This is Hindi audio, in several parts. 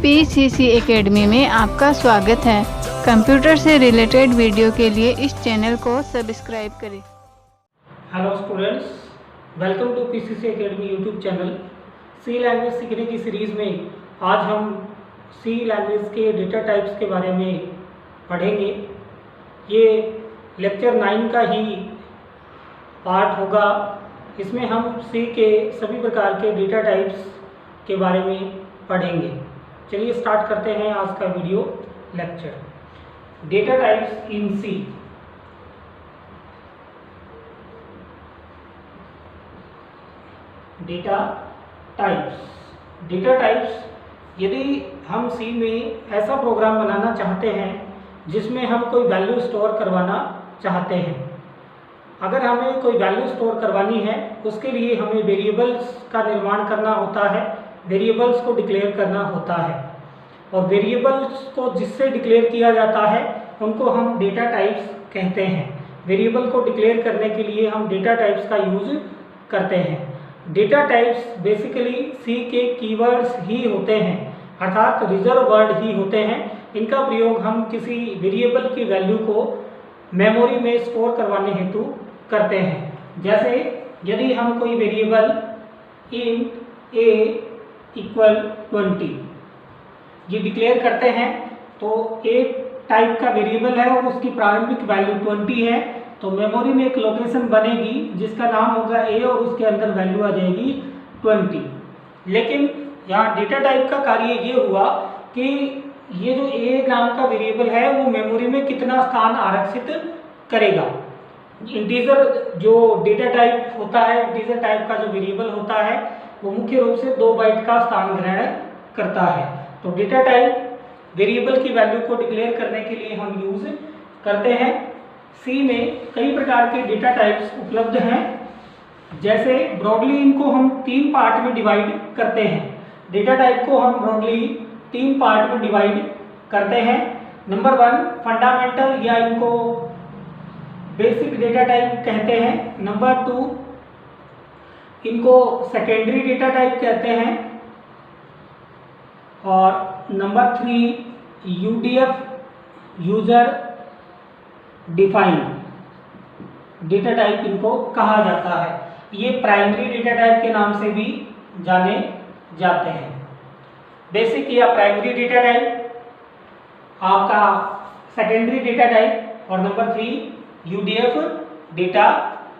PCC एकेडमी में आपका स्वागत है। कंप्यूटर से रिलेटेड वीडियो के लिए इस चैनल को सब्सक्राइब करें। Hello students, welcome to PCC academy YouTube channel. C language सीखने की सीरीज़ में आज हम सी लैंग्वेज के डेटा टाइप्स के बारे में पढ़ेंगे। ये लेक्चर 9 का ही पार्ट होगा। इसमें हम सी के सभी प्रकार के डेटा टाइप्स के बारे में पढ़ेंगे। चलिए स्टार्ट करते हैं आज का video lecture. Data types in C. Data types यदि हम सी में ऐसा प्रोग्राम बनाना चाहते हैं जिसमें हम कोई वैल्यू स्टोर करवाना चाहते हैं। अगर हमें कोई वैल्यू स्टोर करवानी है उसके लिए हमें वेरिएबल्स का निर्माण करना होता है, वेरिएबल्स को डिक्लेयर करना होता है, और वेरिएबल्स को जिससे डिक्लेयर किया जाता है उनको हम डेटा टाइप्स कहते हैं। वेरिएबल को डिक्लेयर करने के लिए हम डेटा टाइप्स का यूज करते हैं। डेटा टाइप्स बेसिकली सी के कीवर्ड्स ही होते हैं, अर्थात रिजर्व वर्ड ही होते हैं। इनका प्रयोग हम किसी वेरिएबल की वैल्यू को मेमोरी में स्टोर करवाने हेतु करते हैं। जैसे यदि हम कोई वेरिएबल इंट a इक्वल 20 ये डिक्लेयर करते हैं तो a टाइप का वेरिएबल है और उसकी प्रारंभिक वैल्यू 20 है, तो मेमोरी में एक लोकेशन बनेगी जिसका नाम होगा a और उसके अंदर वैल्यू आ जाएगी 20। लेकिन यहाँ डेटा टाइप का कार्य ये हुआ कि ये जो a नाम का वेरिएबल है वो मेमोरी में कितना स्थान आरक्षित करेगा। इंटीजर जो डेटा टाइप होता है, इंटीजर टाइप का जो वेरिएबल होता है वो मुख्य रूप से 2 बाइट का स्थान ग्रहण करता है। तो डेटा टाइप वेरिएबल की वैल्यू को डिक्लेयर करने के लिए हम यूज करते हैं। सी में कई प्रकार के डेटा टाइप्स उपलब्ध हैं। जैसे ब्रॉडली इनको हम 3 पार्ट में डिवाइड करते हैं। डेटा टाइप को हम ब्रॉडली 3 पार्ट में डिवाइड करते हैं। नंबर 1 फंडामेंटल या इनको बेसिक डेटा टाइप कहते हैं। नंबर 2 इनको सेकेंडरी डेटा टाइप कहते हैं। और number 3 UDF user defined data type इनको कहा जाता है। ये प्राइमरी डेटा टाइप के नाम से भी जाने जाते हैं। बेसिक या प्राइमरी डेटा टाइप, आपका सेकेंडरी डेटा टाइप, और number 3 UDF data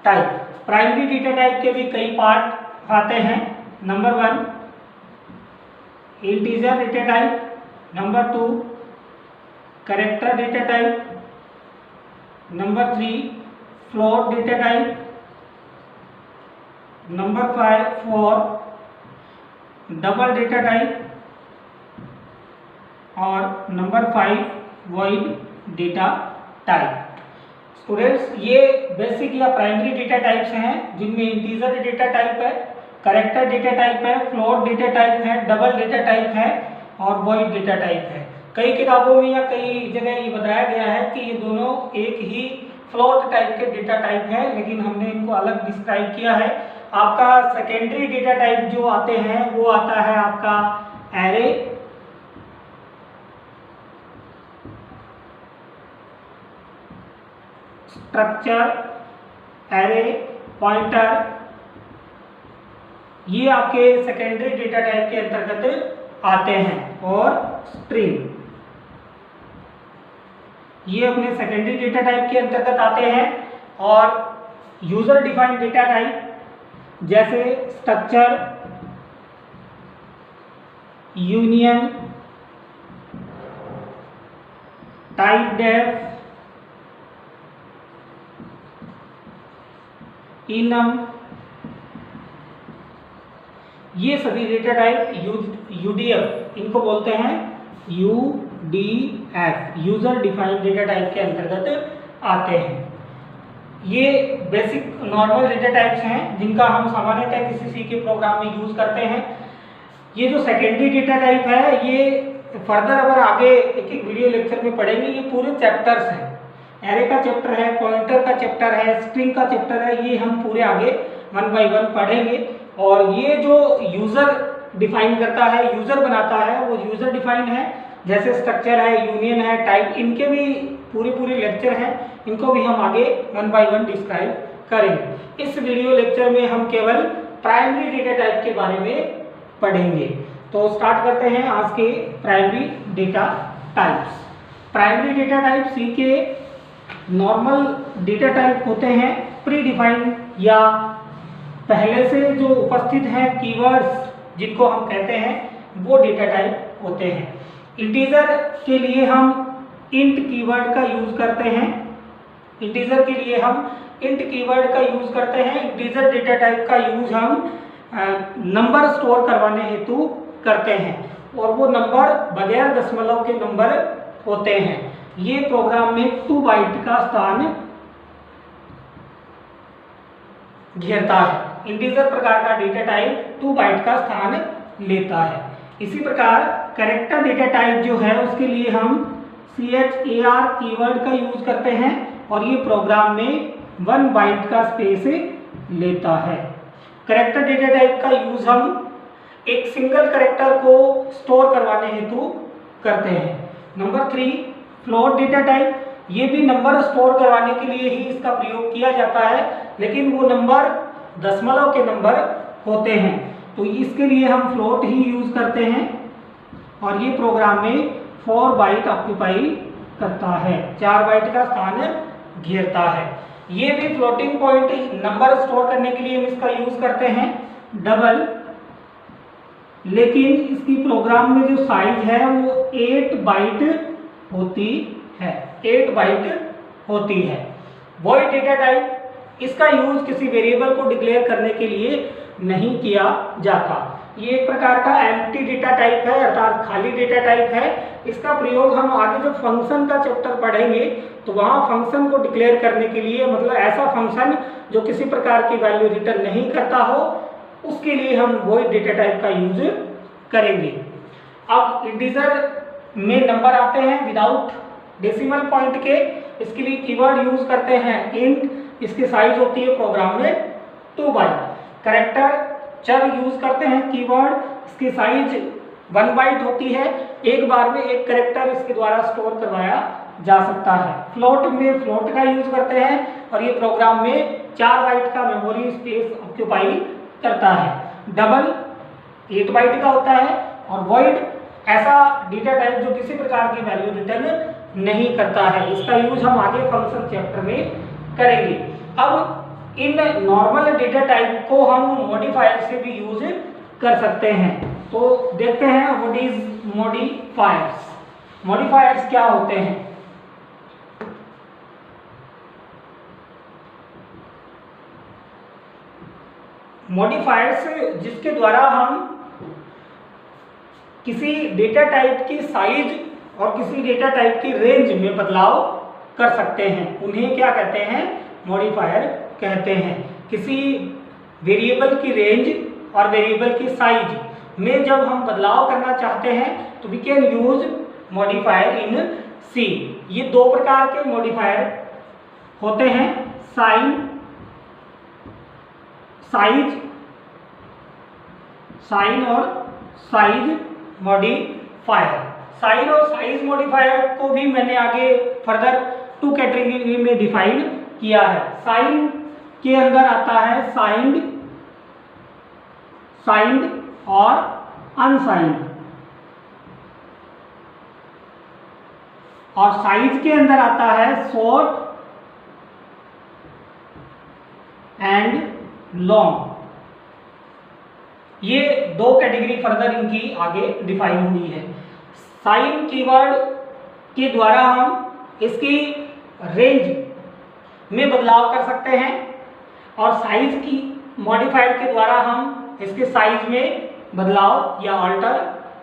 type. Primary data type के भी कई पार्ट आते हैं। Number 1 integer data type, number 2 character data type, number 3 float data type, number 4 double data type, और number 5 void data type. Students, ये बेसिक या प्राइमरी डेटा टाइप्स हैं जिनमें इंटीजर डेटा टाइप है, कैरेक्टर डेटा टाइप है, फ्लोट डेटा टाइप है, डबल डेटा टाइप है और वॉइड डेटा टाइप है। कई किताबों में या कई जगह ये बताया गया है कि ये दोनों एक ही फ्लोट टाइप के डेटा टाइप है, लेकिन हमने इनको अलग डिस्क्राइब किया है। आपका सेकेंडरी डेटा टाइप जो आते हैं वो आता है आपका एरे, स्ट्रक्चर, एरे, पॉइंटर, ये आपके सेकेंडरी डेटा टाइप के अंतर्गत आते हैं। और स्ट्रिंग, ये अपने सेकेंडरी डेटा टाइप के अंतर्गत आते हैं। और यूजर डिफाइंड डेटा टाइप जैसे structure, union, typedef, enum, ये सभी डेटा टाइप UDF इनको बोलते हैं UDF user defined data type के अंतर्गत आते हैं। ये बेसिक नॉर्मल डेटा टाइप्स हैं जिनका हम सामान्यतः किसी सी के प्रोग्राम में यूज करते हैं। ये जो सेकेंडरी डेटा टाइप है ये फर्दर अगर आगे एक वीडियो लेक्चर में पढ़ेंगे। ये पूरे चैप्टर्स हैं, एरे का चैप्टर है, पॉइंटर का चैप्टर है, स्ट्रिंग का चैप्टर है, ये हम पूरे आगे 1 बाय 1 पढ़ेंगे। और ये जो यूजर डिफाइन करता है, यूजर बनाता है, वो यूजर डिफाइन है। जैसे स्ट्रक्चर है, यूनियन है, टाइप, इनके भी पूरी लेक्चर हैं, इनको भी हम आगे 1 बाय 1 डिस्क्राइब करेंगे। इस वीडियो लेक्चर में हम केवल प्राइमरी डेटा टाइप के बारे में पढ़ेंगे। तो स्टार्ट करते हैं आज के primary data types. Primary data type C के नॉर्मल डेटा टाइप होते हैं प्री डिफाइंड या पहले से जो उपस्थित हैं कीवर्ड्स जिनको हम कहते हैं वो डेटा टाइप होते हैं। इंटीजर के लिए हम इंट कीवर्ड का यूज करते हैं। इंटीजर के लिए हम इंट कीवर्ड का यूज करते हैं। इंटीजर डेटा टाइप का यूज हम नंबर स्टोर करवाने हेतु करते हैं और वो नंबर बगैर दशमलव के नंबर होते हैं। ये प्रोग्राम में 2 बाइट का स्थान घेरता है। इंटीजर प्रकार का डेटा टाइप 2 बाइट का स्थान लेता है। इसी प्रकार कैरेक्टर डेटा टाइप जो है उसके लिए हम CHAR कीवर्ड का यूज करते हैं और ये प्रोग्राम में 1 बाइट का स्पेस लेता है। कैरेक्टर डेटा टाइप का यूज हम एक सिंगल कैरेक्टर को स्टोर करवाने हेतु करते हैं। नंबर 3 फ्लोट डेटा टाइप, ये भी नंबर स्टोर करवाने के लिए ही इसका प्रयोग किया जाता है, लेकिन वो नंबर दशमलव के नंबर होते हैं, तो इसके लिए हम फ्लोट ही यूज करते हैं और ये प्रोग्राम में 4 बाइट ऑक्यूपाई करता है, 4 बाइट का स्थान घेरता है। ये भी फ्लोटिंग पॉइंट नंबर स्टोर करने के लिए हम इसका यूज करते हैं डबल, लेकिन इसकी प्रोग्राम में जो साइज है वो 8 बाइट होती है, 8 बाइट होती है। वॉइड डेटा टाइप, इसका यूज किसी वेरिएबल को डिक्लेयर करने के लिए नहीं किया जाता। ये एक प्रकार का एम्प्टी डेटा टाइप है, अर्थात खाली डेटा टाइप है। इसका प्रयोग हम आगे जब फंक्शन का चैप्टर पढ़ेंगे तो वहाँ फंक्शन को डिक्लेयर करने के लिए, मतलब ऐसा फंक्शन जो किसी प्रकार की वैल्यू रिटर्न नहीं करता हो, उसके लिए हम वॉइड डेटा टाइप का यूज करेंगे। अब इंटीजर में नंबर आते हैं विदाउट डेसिमल पॉइंट के, इसके लिए कीवर्ड यूज करते हैं इंट, इसकी साइज होती है प्रोग्राम में 2 बाइट। कैरेक्टर चर यूज करते हैं कीवर्ड, इसकी साइज 1 बाइट होती है, एक बार में एक कैरेक्टर इसके द्वारा स्टोर करवाया जा सकता है। फ्लोट में फ्लोट का यूज करते हैं और ये प्रोग्राम में 4 बाइट का मेमोरी स्पेस ऑक्यूपाई करता है। डबल 8 बाइट का होता है और वॉइड ऐसा डेटा टाइप जो किसी प्रकार की वैल्यू रिटर्न नहीं करता है। इसका यूज हम आगे फंक्शन चैप्टर में करेंगे। अब इन नॉर्मल डेटा टाइप को हम मॉडिफायर से भी यूज कर सकते हैं। तो देखते हैं व्हाट इज मॉडिफायर्स। मॉडिफायर्स क्या होते हैं? मॉडिफायर्स जिसके द्वारा हम किसी डेटा टाइप की साइज और किसी डेटा टाइप की रेंज में बदलाव कर सकते हैं, उन्हें क्या कहते हैं? मॉडिफायर कहते हैं। किसी वेरिएबल की रेंज और वेरिएबल की साइज में जब हम बदलाव करना चाहते हैं तो वी कैन यूज मॉडिफायर इन सी। ये 2 प्रकार के मॉडिफायर होते हैं, साइज और साइज मॉडिफायर। साइन और साइज मॉडिफायर को भी मैंने आगे फर्दर 2 कैटेगरी में डिफाइन किया है। साइन के अंदर आता है साइंड और अनसाइंड, और साइज के अंदर आता है शॉर्ट एंड लॉन्ग। ये 2 कैटेगरी फर्दर इनकी आगे डिफाइन हुई है। साइन कीवर्ड के द्वारा हम इसकी रेंज में बदलाव कर सकते हैं और साइज की मॉडिफायर के द्वारा हम इसके साइज में बदलाव या अल्टर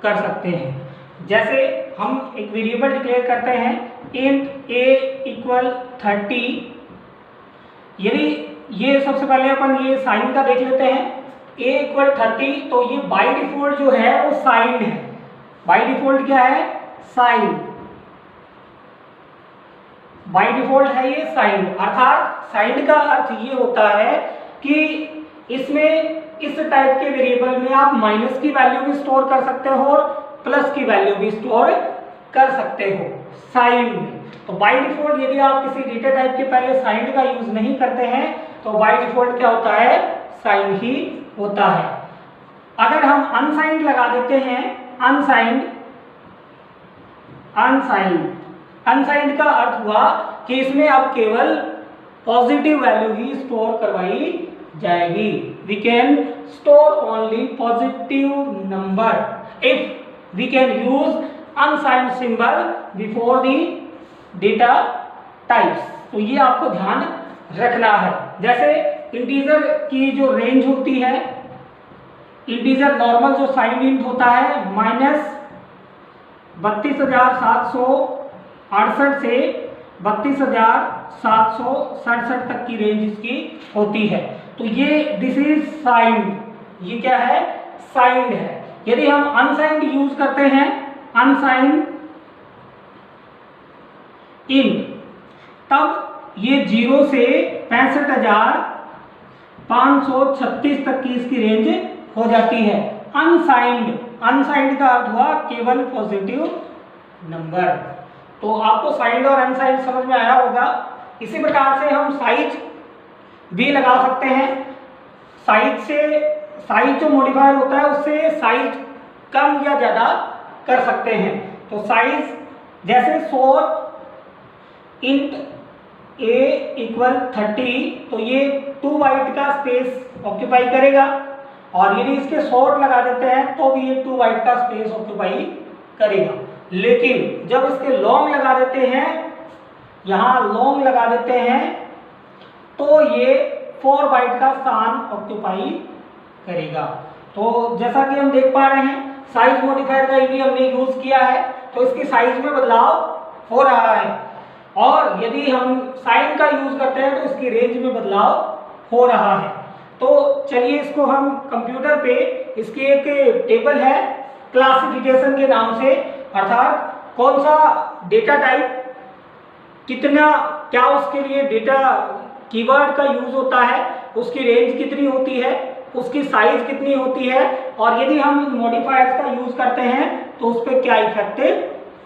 कर सकते हैं। जैसे हम एक वेरिएबल डिक्लेयर करते हैं इंट a इक्वल 30, यदि ये सबसे पहले अपन ये साइन का देख लेते हैं। a इक्वल 30, तो ये बाय डिफॉल्ट जो है वो साइंड है। बाय डिफॉल्ट क्या है? साइंड। बाय डिफॉल्ट है ये साइंड, अर्थात साइंड का अर्थ ये होता है कि इसमें इस टाइप के वेरिएबल में आप माइनस की वैल्यू भी स्टोर कर सकते हो और प्लस की वैल्यू भी स्टोर कर सकते हो साइन में। तो बाय डिफॉल्ट यदि आप किसी डेटा टाइप के पहले साइन का यूज नहीं करते हैं तो बाय डिफॉल्ट क्या होता है, साइन ही होता है। अगर हम अनसाइंड लगा देते हैं, अनसाइंड का अर्थ हुआ कि इसमें अब केवल पॉजिटिव वैल्यू ही स्टोर करवाई जाएगी। We can store only positive number if we can use unsigned symbol before the data types. तो ये आपको ध्यान रखना है। जैसे इंटीजर की जो रेंज होती है, इंटीजर नॉर्मल जो साइन इंट होता है -32,768 से 32,767 तक की रेंज इसकी होती है। तो ये दिस इज साइंड, ये क्या है, साइंड है। यदि हम अनसाइंड यूज करते हैं, अनसाइंड इंट, तब ये 0 से 65,536 तक की इसकी रेंज हो जाती है। अनसाइंड का अर्थ हुआ केवल पॉजिटिव नंबर। तो आपको साइंड और अनसाइंड समझ में आया होगा। इसी प्रकार से हम साइज भी लगा सकते हैं। साइज जो मॉडिफायर होता है उससे साइज कम या ज्यादा कर सकते हैं। तो साइज जैसे शॉर्ट इंट a इक्वल 30, तो ये 2 बाइट का स्पेस ऑक्यूपाई करेगा, और यदि इसके शॉर्ट लगा देते हैं तो भी ये 2 बाइट का स्पेस ऑक्यूपाई करेगा। लेकिन जब इसके लॉन्ग लगा देते हैं, यहाँ लॉन्ग लगा देते हैं, तो ये 4 बाइट का स्थान ऑक्यूपाई करेगा। तो जैसा कि हम देख पा रहे हैं, साइज मॉडिफायर का यदि हमने यूज किया है तो इसकी साइज में बदलाव हो रहा है, और यदि हम साइन का यूज करते हैं तो इसकी रेंज में बदलाव हो रहा है। तो चलिए इसको हम कंप्यूटर पे, इसकी एक टेबल है क्लासिफिकेशन के नाम से, अर्थात कौन सा डेटा टाइप कितना, क्या उसके लिए डेटा कीवर्ड का यूज होता है, उसकी रेंज कितनी होती है, उसकी साइज कितनी होती है, और यदि हम इन मॉडिफायर्स का यूज करते हैं तो उस पर क्या इफेक्ट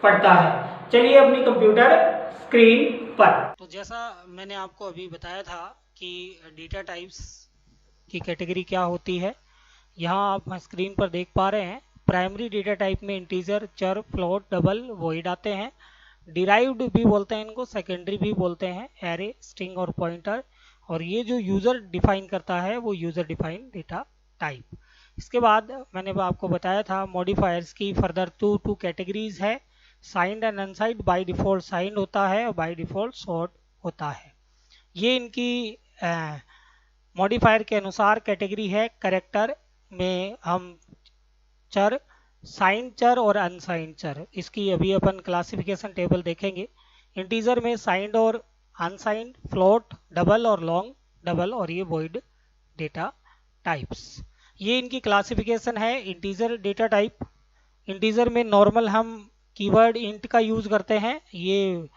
पड़ता है। चलिए अपनी कंप्यूटर स्क्रीन पर। तो जैसा मैंने आपको अभी बताया था कि डेटा टाइप्स की कैटेगरी क्या होती है, यहाँ आप स्क्रीन पर देख पा रहे हैं। प्राइमरी डेटा टाइप में इंटीजर, चर, फ्लोट, डबल, वॉइड आते हैं। डिराइव्ड भी बोलते हैं इनको, सेकेंडरी भी बोलते हैं, एरे, स्ट्रिंग और पॉइंटर। और ये जो यूजर डिफाइन करता है वो यूजर डिफाइन डेटा टाइप। इसके बाद मैंने आपको बताया था मॉडिफायर्स की फर्दर टू कैटेगरीज है, signed and unsigned. By default signed होता है और बाय डिफॉल्ट शॉर्ट होता है। ये इनकी मॉडिफायर के अनुसार कैटेगरी है। कैरेक्टर में हम चर, साइंड चर और अनसाइंड चर, इसकी अभी अपन क्लासिफिकेशन टेबल देखेंगे। इंटीजर में साइंड और अनसाइंड, फ्लोट, डबल और लॉन्ग डबल, और ये वॉइड डेटा टाइप्स। ये इनकी क्लासिफिकेशन है। इंटीजर डेटा टाइप, इंटीजर में नॉर्मल हम कीवर्ड इंट का यूज करते हैं। ये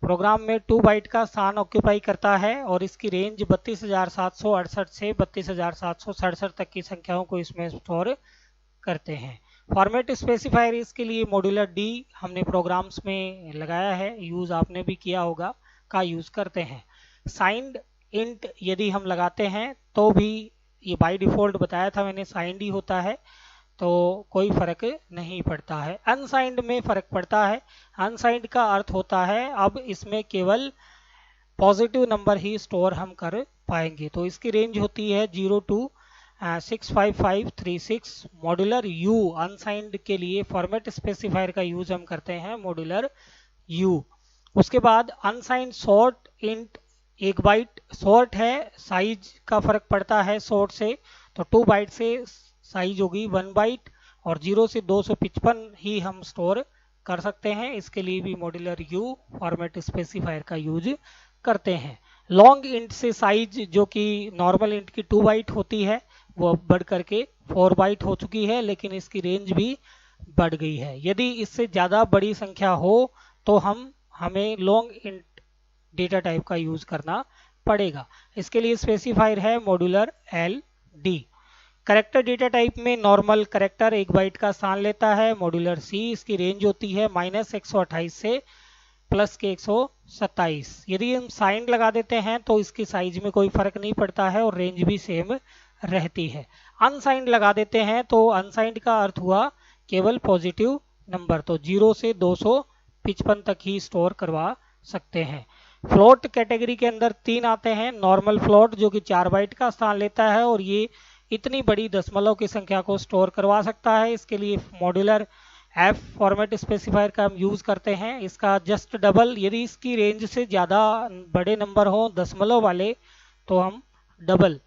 प्रोग्राम में 2 बाइट का स्थान ऑक्यूपाई करता है और इसकी रेंज 32,768 से 32,767 तक की संख्याओं को इसमें स्टोर करते हैं। फॉर्मेट स्पेसिफायर इसके लिए मॉड्यूलर डी हमने प्रोग्राम्स में लगाया है, यूज आपने भी किया होगा, का यूज करते हैं। साइंड इंट यदि हम लगाते हैं तो भी ये बाय डिफॉल्ट बताया था मैंने, साइंड ही होता है, तो कोई फर्क नहीं पड़ता है। अनसाइंड में फर्क पड़ता है। अनसाइंड का अर्थ होता है अब इसमें केवल पॉजिटिव नंबर ही स्टोर हम कर पाएंगे। तो इसकी रेंज होती है 0 to 65536। मॉड्यूलर यू अनसाइंड के लिए फॉर्मेट स्पेसिफायर का यूज हम करते हैं, मॉड्यूलर यू। उसके बाद unsigned short int 1 bite short है, साइज का फर्क पड़ता है शॉर्ट से, तो 2 बाइट से साइज होगी 1 बाइट, और 0 से 255 ही हम स्टोर कर सकते हैं। इसके लिए भी मॉड्यूलर यू फॉर्मेट स्पेसिफायर का यूज करते हैं। लॉन्ग इंट से साइज जो कि नॉर्मल इंट की 2 बाइट होती है वो बढ़ करके 4 बाइट हो चुकी है, लेकिन इसकी रेंज भी बढ़ गई है। यदि इससे ज़्यादा बड़ी संख्या हो तो हमें लॉन्ग इंट डेटा टाइप का यूज करना पड़ेगा। इसके लिए स्पेसिफायर है modular L D. Character data type में नॉर्मल करेक्टर 1 बाइट का स्थान लेता है। मॉड्यूलर सी, इसकी रेंज होती है -128 से प्लस के 127। यदि हम साइन लगा देते हैं तो इसकी साइज में कोई फर्क नहीं पड़ता है और रेंज भी सेम रहती है। अनसाइंड लगा देते हैं तो अनसाइंड का अर्थ हुआ केवल पॉजिटिव नंबर, तो 0 से 255 तक ही स्टोर करवा सकते हैं। फ्लोट कैटेगरी के अंदर 3 आते हैं। नॉर्मल फ्लोट जो कि 4 बाइट का स्थान लेता है और ये इतनी बड़ी दशमलव की संख्या को स्टोर करवा सकता है। इसके लिए मॉड्यूलर एफ फॉर्मेट स्पेसिफायर का हम यूज़ करते हैं। इसका जस्ट डबल, यदि इसकी रेंज से ज़्यादा बड़े नंबर हो दशमलव वाले तो हम डबल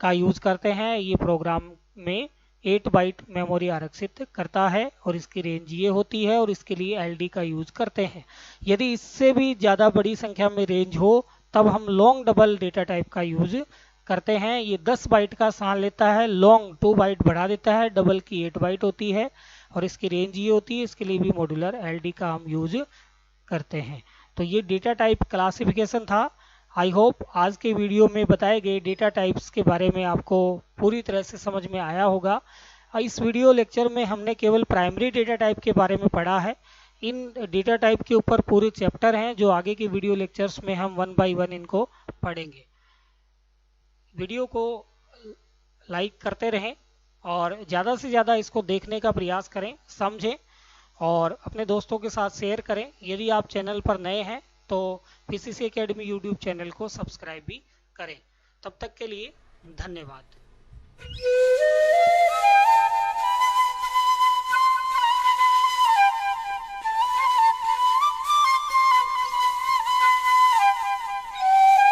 का यूज़ करते हैं। ये प्रोग्राम में 8 बाइट मेमोरी आरक्षित करता है और इसकी रेंज ये होती है और इसके लिए एलडी का यूज़ करते हैं। यदि इससे भी ज़्यादा बड़ी संख्या में रेंज हो तब हम लॉन्ग डबल डेटा टाइप का यूज़ करते हैं। ये 10 बाइट का स्थान लेता है, लॉन्ग 2 बाइट बढ़ा देता है, डबल की 8 बाइट होती है और इसकी रेंज ये होती है। इसके लिए भी मॉड्यूलर एलडी का हम यूज़ करते हैं। तो ये डेटा टाइप क्लासिफिकेशन था। आई होप आज के वीडियो में बताए गए डेटा टाइप्स के बारे में आपको पूरी तरह से समझ में आया होगा। इस वीडियो लेक्चर में हमने केवल प्राइमरी डेटा टाइप के बारे में पढ़ा है। इन डेटा टाइप के ऊपर पूरे चैप्टर हैं जो आगे के वीडियो लेक्चर्स में हम 1 बाय 1 इनको पढ़ेंगे। वीडियो को लाइक करते रहें और ज़्यादा से ज़्यादा इसको देखने का प्रयास करें, समझें और अपने दोस्तों के साथ शेयर करें। यदि आप चैनल पर नए हैं तो पीसीसी एकेडमी यूट्यूब चैनल को सब्सक्राइब भी करें। तब तक के लिए धन्यवाद।